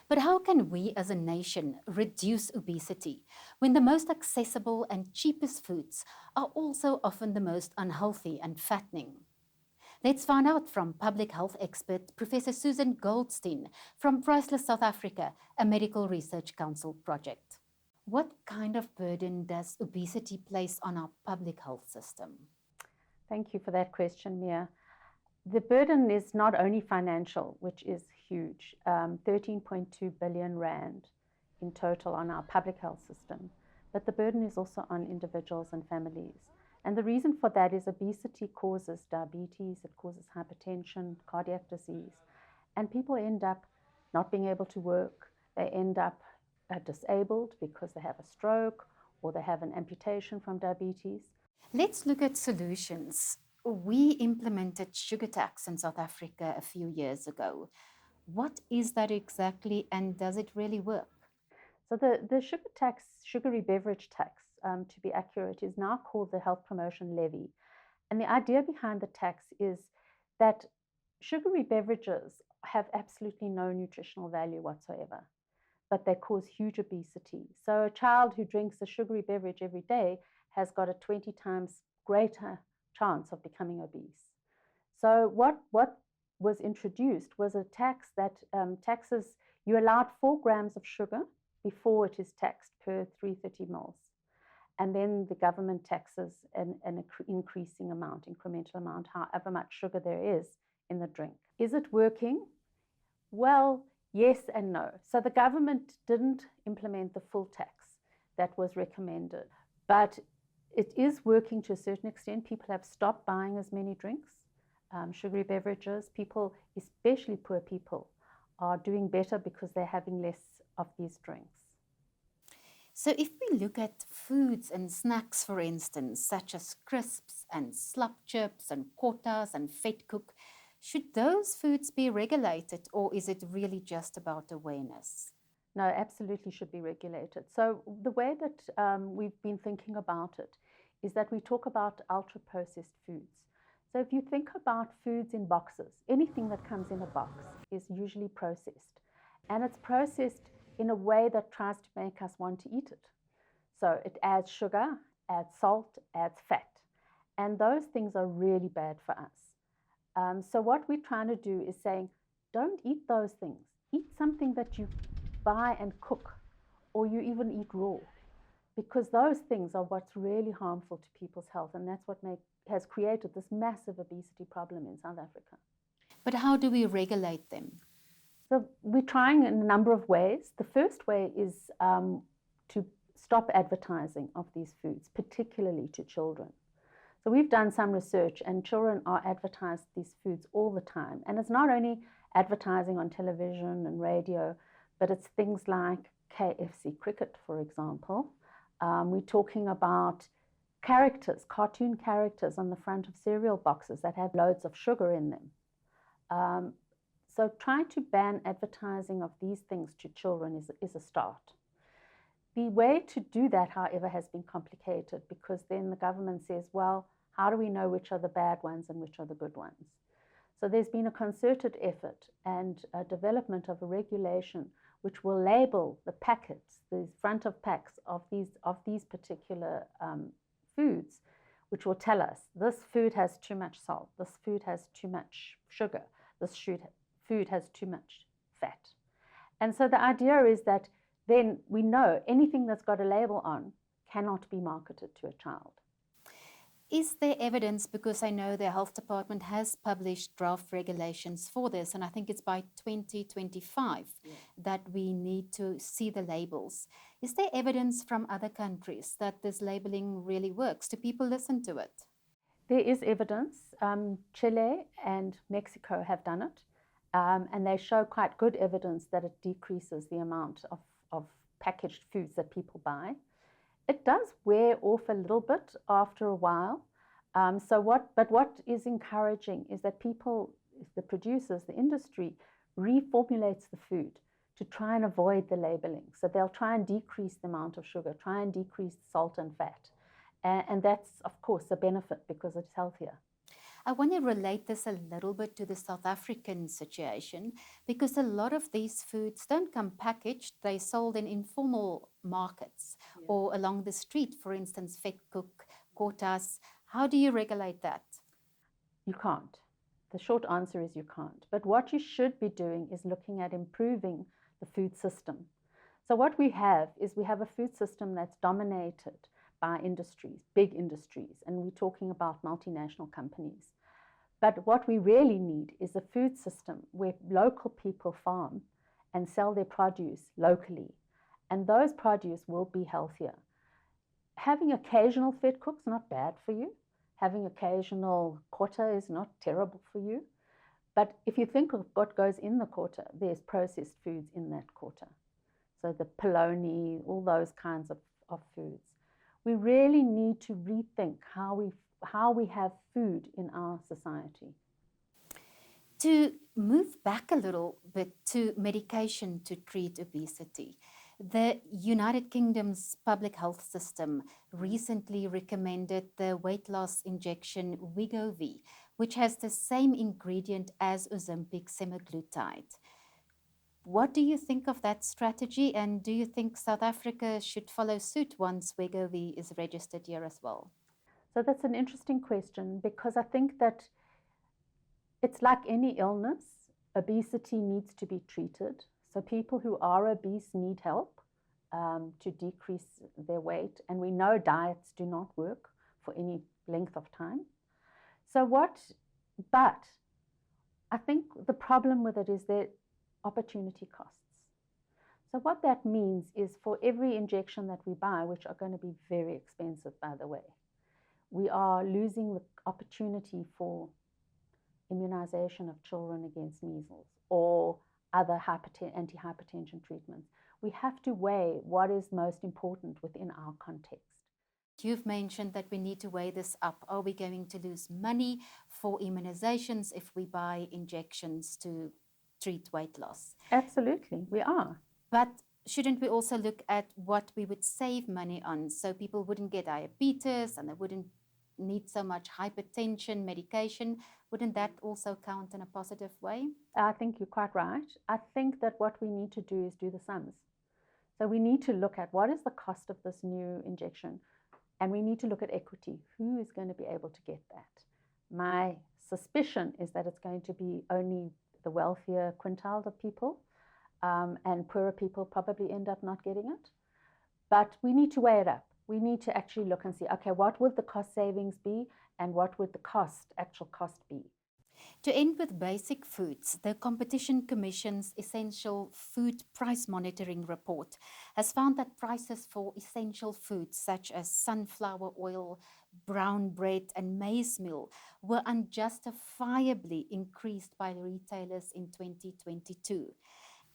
But how can we as a nation reduce obesity when the most accessible and cheapest foods are also often the most unhealthy and fattening? Let's find out from public health expert Professor Susan Goldstein from Priceless South Africa, a medical research council project. What kind of burden does obesity place on our public health system? Thank you for that question, Mia. The burden is not only financial, which is huge, 13.2 billion rand in total on our public health system, but the burden is also on individuals and families. And the reason for that is obesity causes diabetes, it causes hypertension, cardiac disease, and people end up not being able to work. They end up disabled because they have a stroke or they have an amputation from diabetes. Let's look at solutions. We implemented sugar tax in South Africa a few years ago. What is that exactly, and does it really work? So the sugar tax, sugary beverage tax, to be accurate, is now called the Health Promotion Levy. And the idea behind the tax is that sugary beverages have absolutely no nutritional value whatsoever, but they cause huge obesity. So a child who drinks a sugary beverage every day has got a 20 times greater chance of becoming obese. So what was introduced was a tax that taxes, you allowed 4 grams of sugar before it is taxed per 330 mils. And then the government taxes an increasing amount, incremental amount, however much sugar there is in the drink. Is it working? Well, yes and no. So the government didn't implement the full tax that was recommended, but it is working to a certain extent. People have stopped buying as many drinks, sugary beverages. People, especially poor people, are doing better because they're having less of these drinks. So if we look at foods and snacks, for instance, such as crisps and slop chips and kotas and vet cook, should those foods be regulated, or is it really just about awareness? No, absolutely should be regulated. So the way that we've been thinking about it is that we talk about ultra-processed foods. So if you think about foods in boxes, anything that comes in a box is usually processed. And it's processed in a way that tries to make us want to eat it. So it adds sugar, adds salt, adds fat. And those things are really bad for us. So what we're trying to do is saying, don't eat those things. Eat something that you buy and cook, or you even eat raw. Because those things are what's really harmful to people's health. And that's what has created this massive obesity problem in South Africa. But how do we regulate them? So we're trying in a number of ways. The first way is to stop advertising of these foods, particularly to children. So we've done some research, and children are advertised these foods all the time. And it's not only advertising on television and radio, but it's things like KFC cricket, for example. We're talking about characters, cartoon characters on the front of cereal boxes that have loads of sugar in them. So trying to ban advertising of these things to children is a start. The way to do that, however, has been complicated, because then the government says, well, how do we know which are the bad ones and which are the good ones? So there's been a concerted effort and a development of a regulation which will label the packets, the front of packs of these particular foods, which will tell us this food has too much salt, this food has too much sugar, this food has too much fat. And so the idea is that then we know anything that's got a label on cannot be marketed to a child. Is there evidence, because I know the health department has published draft regulations for this, and I think it's by 2025 that we need to see the labels. Is there evidence from other countries that this labeling really works? Do people listen to it? There is evidence. Chile and Mexico have done it, and they show quite good evidence that it decreases the amount of packaged foods that people buy. It does wear off a little bit after a while. But what is encouraging is that people, the producers, the industry, reformulates the food to try and avoid the labeling. So they'll try and decrease the amount of sugar, try and decrease salt and fat. And that's, of course, a benefit because it's healthier. I want to relate this a little bit to the South African situation because a lot of these foods don't come packaged. They're sold in informal markets or along the street, for instance, vet cook, quotas. How do you regulate that? You can't. The short answer is you can't. But what you should be doing is looking at improving the food system. So what we have is we have a food system that's dominated by industries, big industries, and we're talking about multinational companies. But what we really need is a food system where local people farm and sell their produce locally, and those produce will be healthier. Having occasional fed cooks not bad for you. Having occasional quota is not terrible for you. But if you think of what goes in the quota, there's processed foods in that quota. So the polony, all those kinds of foods. We really need to rethink how we have food in our society. To move back a little bit to medication to treat obesity, the United Kingdom's public health system recently recommended the weight loss injection Wegovy, which has the same ingredient as Ozempic semaglutide. What do you think of that strategy, and do you think South Africa should follow suit once Wegovy is registered here as well? So that's an interesting question because I think that it's like any illness, obesity needs to be treated. So people who are obese need help to decrease their weight. And we know diets do not work for any length of time. But I think the problem with it is that opportunity costs. So what that means is for every injection that we buy, which are going to be very expensive, by the way, we are losing the opportunity for immunization of children against measles or other anti-hypertension treatments. We have to weigh what is most important within our context. You've mentioned that we need to weigh this up. Are we going to lose money for immunizations if we buy injections to treat weight loss? Absolutely, we are. But shouldn't we also look at what we would save money on so people wouldn't get diabetes and they wouldn't need so much hypertension medication? Wouldn't that also count in a positive way? I think you're quite right. I think that what we need to do is do the sums. So we need to look at what is the cost of this new injection, and we need to look at equity. Who is going to be able to get that? My suspicion is that it's going to be only the wealthier quintile of people, and poorer people probably end up not getting it. But we need to weigh it up. We need to actually look and see, okay, what would the cost savings be and what would the actual cost be? To end with basic foods, the Competition Commission's Essential Food Price Monitoring Report has found that prices for essential foods such as sunflower oil, brown bread, and maize meal were unjustifiably increased by retailers in 2022.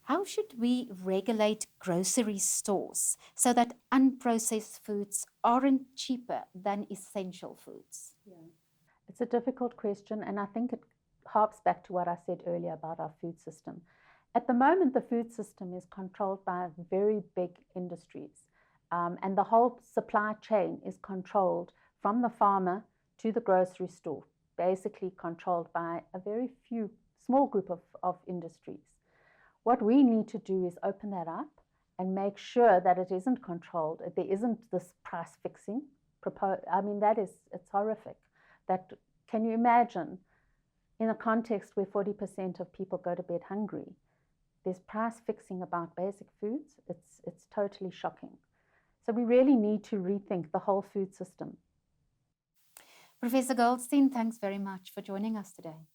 How should we regulate grocery stores so that unprocessed foods aren't cheaper than essential foods? Yeah. It's a difficult question, and I think it harps back to what I said earlier about our food system. At the moment, the food system is controlled by very big industries, and the whole supply chain is controlled from the farmer to the grocery store, basically controlled by a very few small group of industries. What we need to do is open that up and make sure that it isn't controlled. There isn't this price fixing. I mean, it's horrific. Can you imagine in a context where 40% of people go to bed hungry, there's price fixing about basic foods? It's totally shocking. So we really need to rethink the whole food system. Professor Goldstein, thanks very much for joining us today.